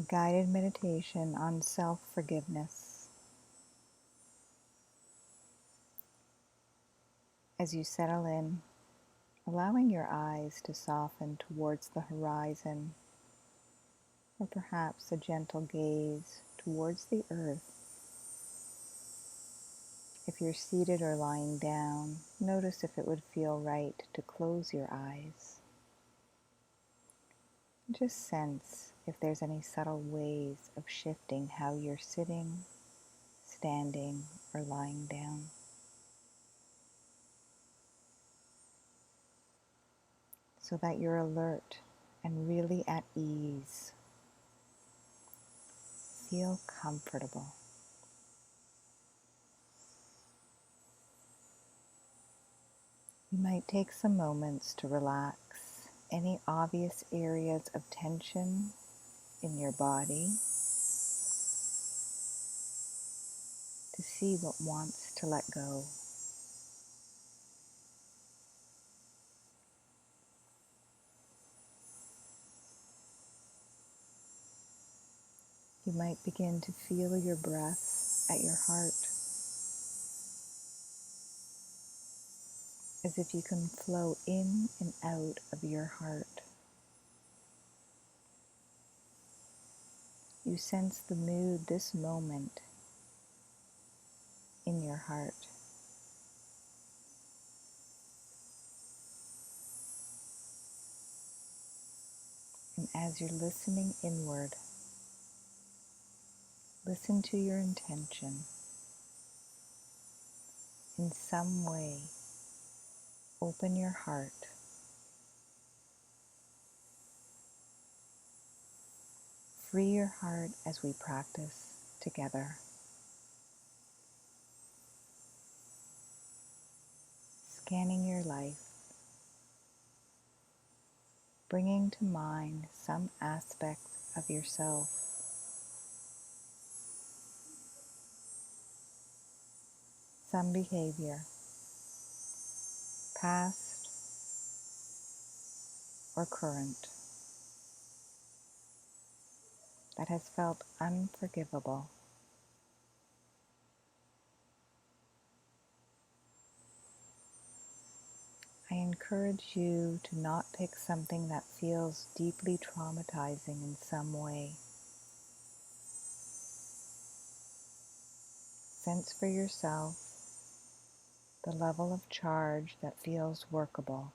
guided meditation on self-forgiveness. As you settle in, allowing your eyes to soften towards the horizon, or perhaps a gentle gaze towards the earth. If you're seated or lying down, notice if it would feel right to close your eyes. Just sense if there's any subtle ways of shifting how you're sitting, standing, or lying down. So that you're alert and really at ease. Feel comfortable. You might take some moments to relax any obvious areas of tension in your body to see what wants to let go. You might begin to feel your breath at your heart, as if you can flow in and out of your heart. You sense the mood this moment in your heart. And as you're listening inward, listen to your intention. In some way, open your heart. Free your heart as we practice together. Scanning your life, bringing to mind some aspect of yourself. Some behavior, past or current, that has felt unforgivable. I encourage you to not pick something that feels deeply traumatizing in some way. Sense for yourself the level of charge that feels workable.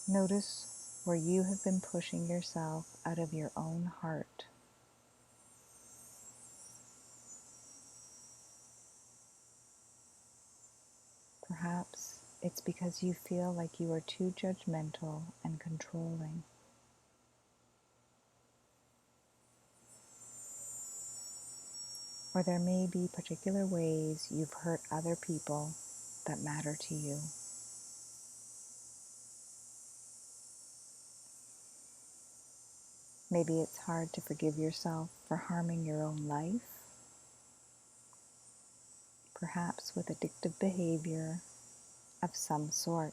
Notice where you have been pushing yourself out of your own heart. Perhaps it's because you feel like you are too judgmental and controlling. Or there may be particular ways you've hurt other people that matter to you. Maybe it's hard to forgive yourself for harming your own life, perhaps with addictive behavior of some sort.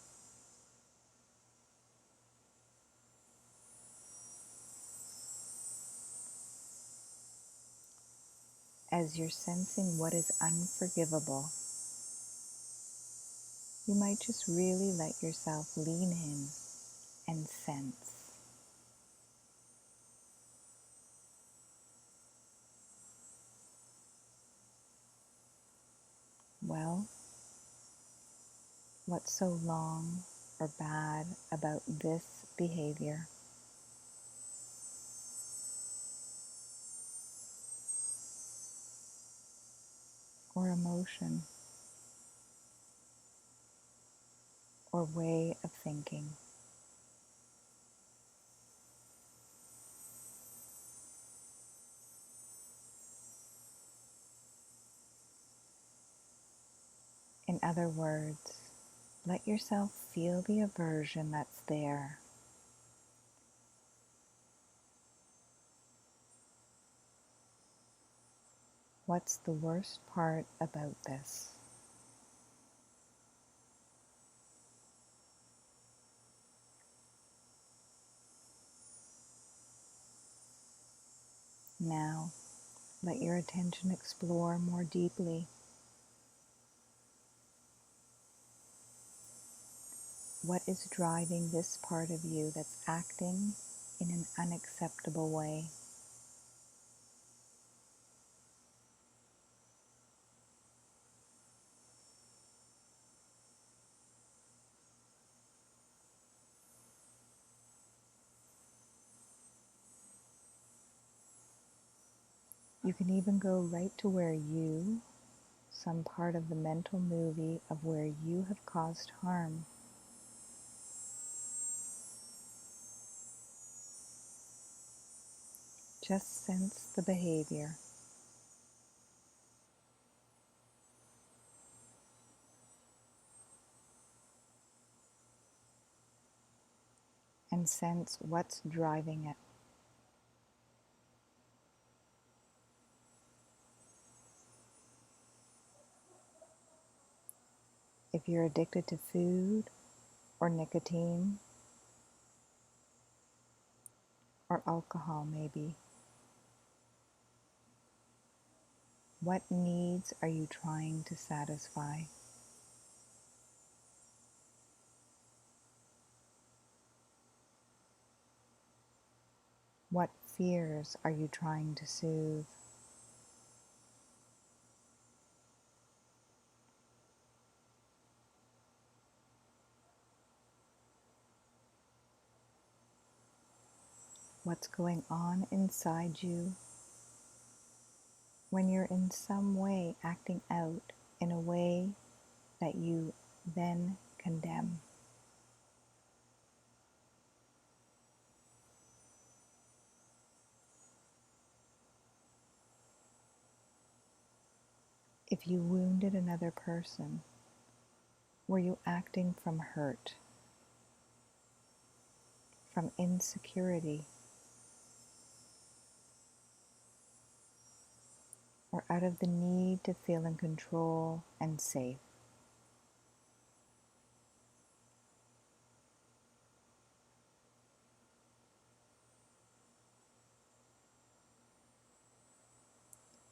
As you're sensing what is unforgivable, you might just really let yourself lean in and sense. Well, what's so wrong or bad about this behavior? Or emotion? Or way of thinking? In other words, let yourself feel the aversion that's there. What's the worst part about this? Now, let your attention explore more deeply. What is driving this part of you that's acting in an unacceptable way? You can even go right to where you, some part of the mental movie of where you have caused harm. Just sense the behavior. And sense what's driving it. If you're addicted to food or nicotine or alcohol maybe, what needs are you trying to satisfy? What fears are you trying to soothe? What's going on inside you when you're in some way acting out in a way that you then condemn? If you wounded another person, were you acting from hurt, from insecurity, or out of the need to feel in control and safe?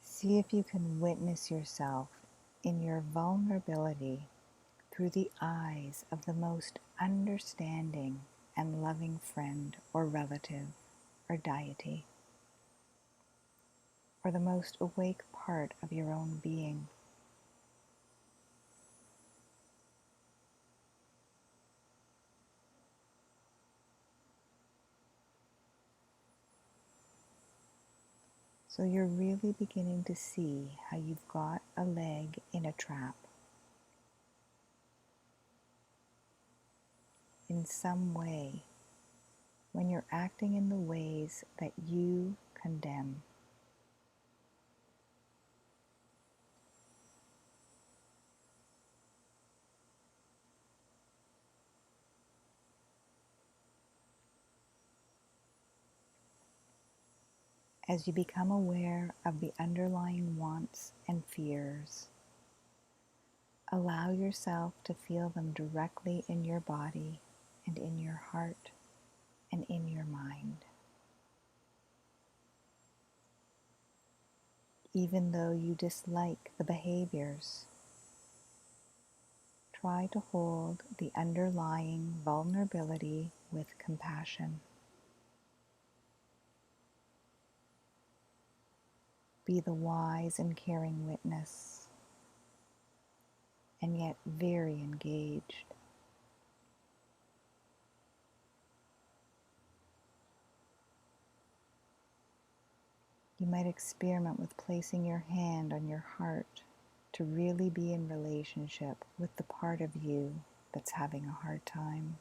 See if you can witness yourself in your vulnerability through the eyes of the most understanding and loving friend or relative or deity, or the most awake part of your own being. So you're really beginning to see how you've got a leg in a trap. In some way, when you're acting in the ways that you condemn. As you become aware of the underlying wants and fears, allow yourself to feel them directly in your body and in your heart and in your mind. Even though you dislike the behaviors, try to hold the underlying vulnerability with compassion. Be the wise and caring witness, and yet very engaged. You might experiment with placing your hand on your heart to really be in relationship with the part of you that's having a hard time,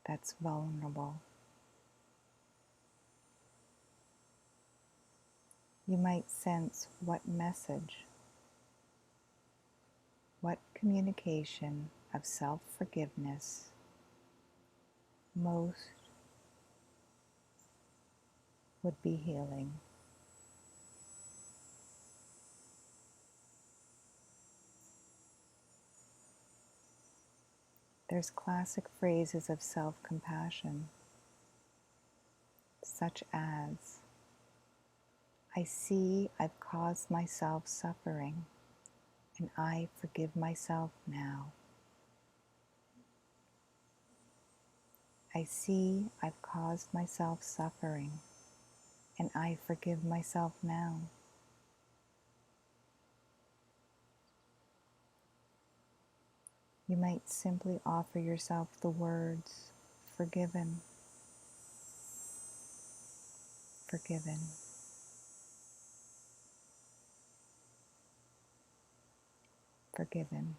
that's vulnerable. You might sense what message, what communication of self-forgiveness most would be healing. there's classic phrases of self-compassion, such as, I see I've caused myself suffering, and I forgive myself now. I see I've caused myself suffering, and I forgive myself now. You might simply offer yourself the words, forgiven, forgiven, forgiven.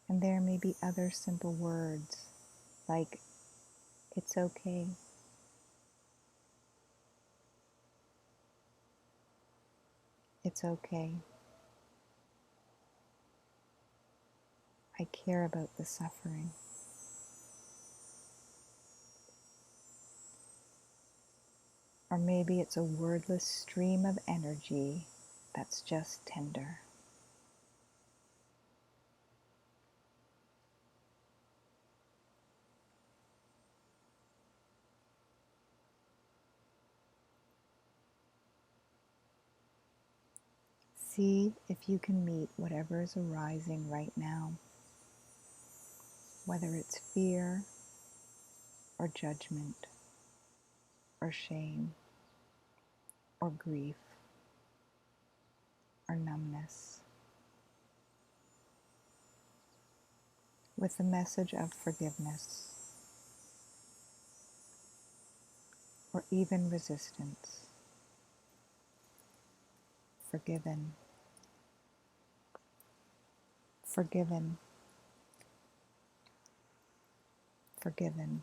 And there may be other simple words like, it's okay, it's okay. I care about the suffering. Or maybe it's a wordless stream of energy that's just tender. See if you can meet whatever is arising right now, whether it's fear or judgment or shame or grief or numbness, with the message of forgiveness or even resistance. Forgiven, forgiven, forgiven.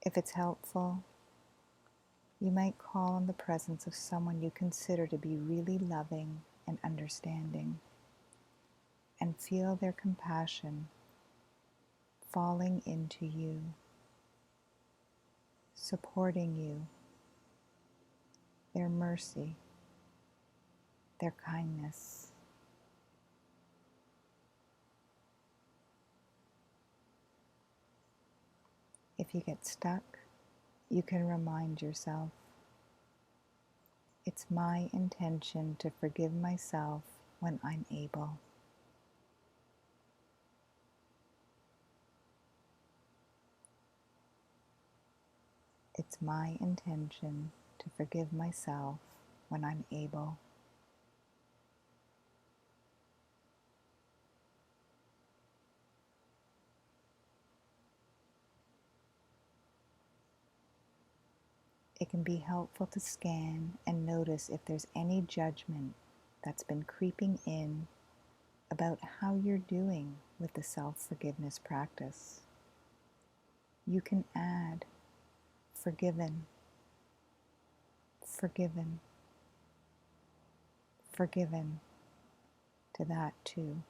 If it's helpful, you might call on the presence of someone you consider to be really loving and understanding, and feel their compassion falling into you, supporting you, their mercy, their kindness. If you get stuck, you can remind yourself, it's my intention to forgive myself when I'm able. It's my intention to forgive myself when I'm able. It can be helpful to scan and notice if there's any judgment that's been creeping in about how you're doing with the self-forgiveness practice. You can add forgiven, forgiven, forgiven to that too.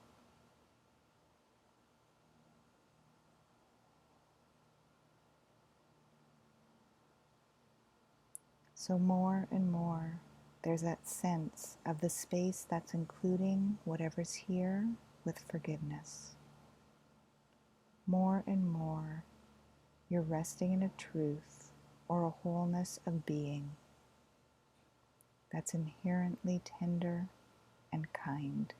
So more and more, there's that sense of the space that's including whatever's here with forgiveness. More and more, you're resting in a truth or a wholeness of being that's inherently tender and kind.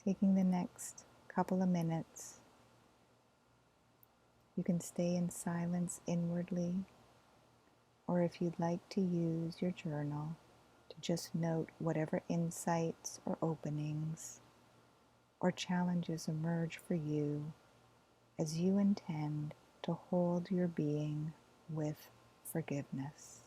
Taking the next couple of minutes, you can stay in silence inwardly, or if you'd like to use your journal to just note whatever insights or openings or challenges emerge for you as you intend to hold your being with forgiveness.